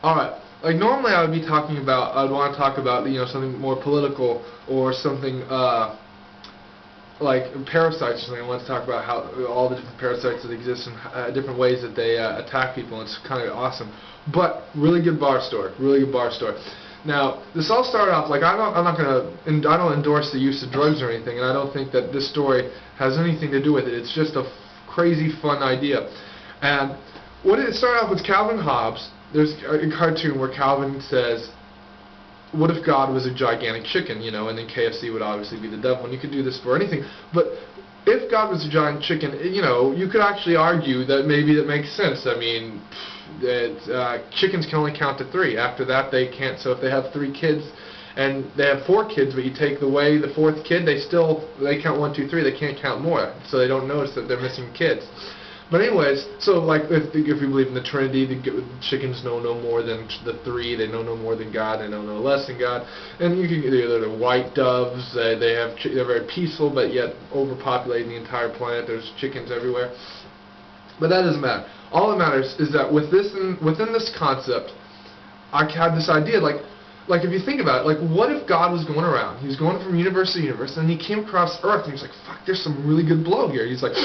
Alright, like normally I would be talking about, I'd want to talk about, something more political or something, like parasites or something. I want to talk about how all the different parasites that exist and different ways that they attack people. It's kind of awesome. But really good bar story. Really good bar story. Now this all started off like I don't endorse the use of drugs or anything, and I don't think that this story has anything to do with it. It's just a crazy fun idea. And what it started off with Calvin Hobbes. There's a cartoon where Calvin says, what if God was a gigantic chicken, and then KFC would obviously be the devil, and you could do this for anything. But if God was a giant chicken, you could actually argue that maybe that makes sense. I mean, chickens can only count to 3. After that, they can't. So if they have 3 kids, and they have 4 kids, but you take away the 4th kid, they count 1, 2, 3. They can't count more, so they don't notice that they're missing kids. But anyways, so like if you believe in the Trinity, the chickens know no more than the 3. They know no more than God. They know no less than God. And you can they're white doves. They're very peaceful, but yet overpopulating the entire planet. There's chickens everywhere. But that doesn't matter. All that matters is that within this concept, I had this idea like if you think about it, like what if God was going around, he was going from universe to universe, and he came across Earth, and he was like, fuck, there's some really good blow here. He's like,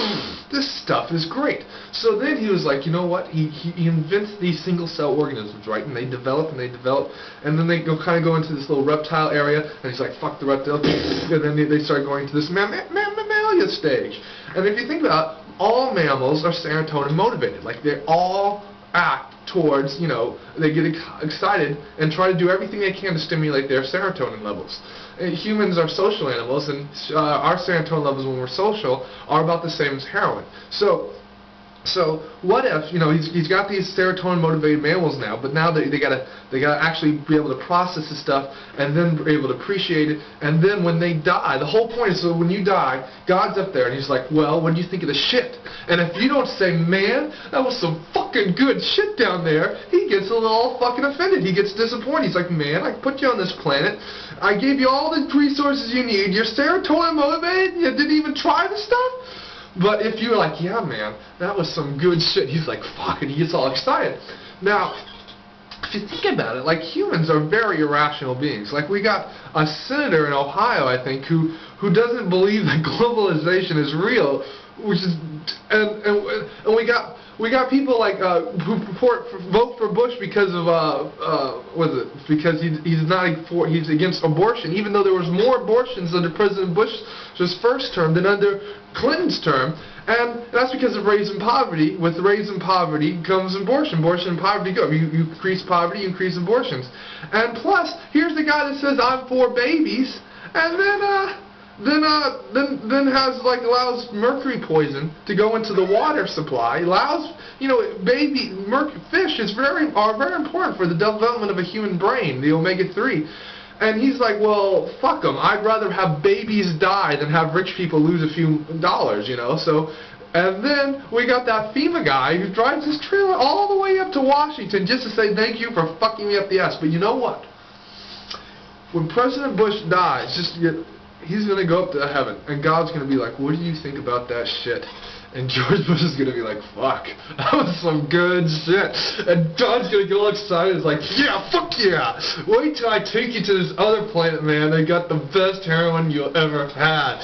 this stuff is great. So then he was like, you know what, he invents these single-cell organisms, right, and they develop, and then they kind of go into this little reptile area, and he's like, fuck the reptile, and then they start going to this mammalia stage. And if you think about it, all mammals are serotonin motivated, like they all act towards, they get excited and try to do everything they can to stimulate their serotonin levels. Humans are social animals, and our serotonin levels when we're social are about the same as heroin. So what if, he's got these serotonin motivated mammals now, but now they gotta actually be able to process this stuff and then be able to appreciate it, and then when they die, the whole point is, so when you die, God's up there and he's like, well, what do you think of the shit? And if you don't say, man, that was some fucking good shit down there, he gets a little fucking offended. He gets disappointed. He's like, man, I put you on this planet, I gave you all the resources you need, you're serotonin motivated, you didn't even try the stuff? But if you're like, yeah, man, that was some good shit, he's like, fuck, and he gets all excited. Now, if you think about it, like, humans are very irrational beings. Like, we got a senator in Ohio, I think, who doesn't believe that globalization is real, which is, and we got people like who vote for Bush because of because he's against abortion, even though there was more abortions under President Bush's first term than under Clinton's term, and that's because of raising poverty. With raising poverty comes abortion. Abortion and poverty go. You increase poverty, you increase abortions, and plus here's the guy that says I'm for babies, and then allows mercury poison to go into the water supply. Allows, fish are very important for the development of a human brain, the omega-3. And he's like, well, fuck them. I'd rather have babies die than have rich people lose a few dollars, So, and then we got that FEMA guy who drives his trailer all the way up to Washington just to say thank you for fucking me up the ass. But you know what? When President Bush dies, he's going to go up to heaven, and God's going to be like, what do you think about that shit? And George Bush is going to be like, fuck, that was some good shit. And God's going to get all excited. He's like, yeah, fuck yeah. Wait till I take you to this other planet, man. They got the best heroin you'll ever had.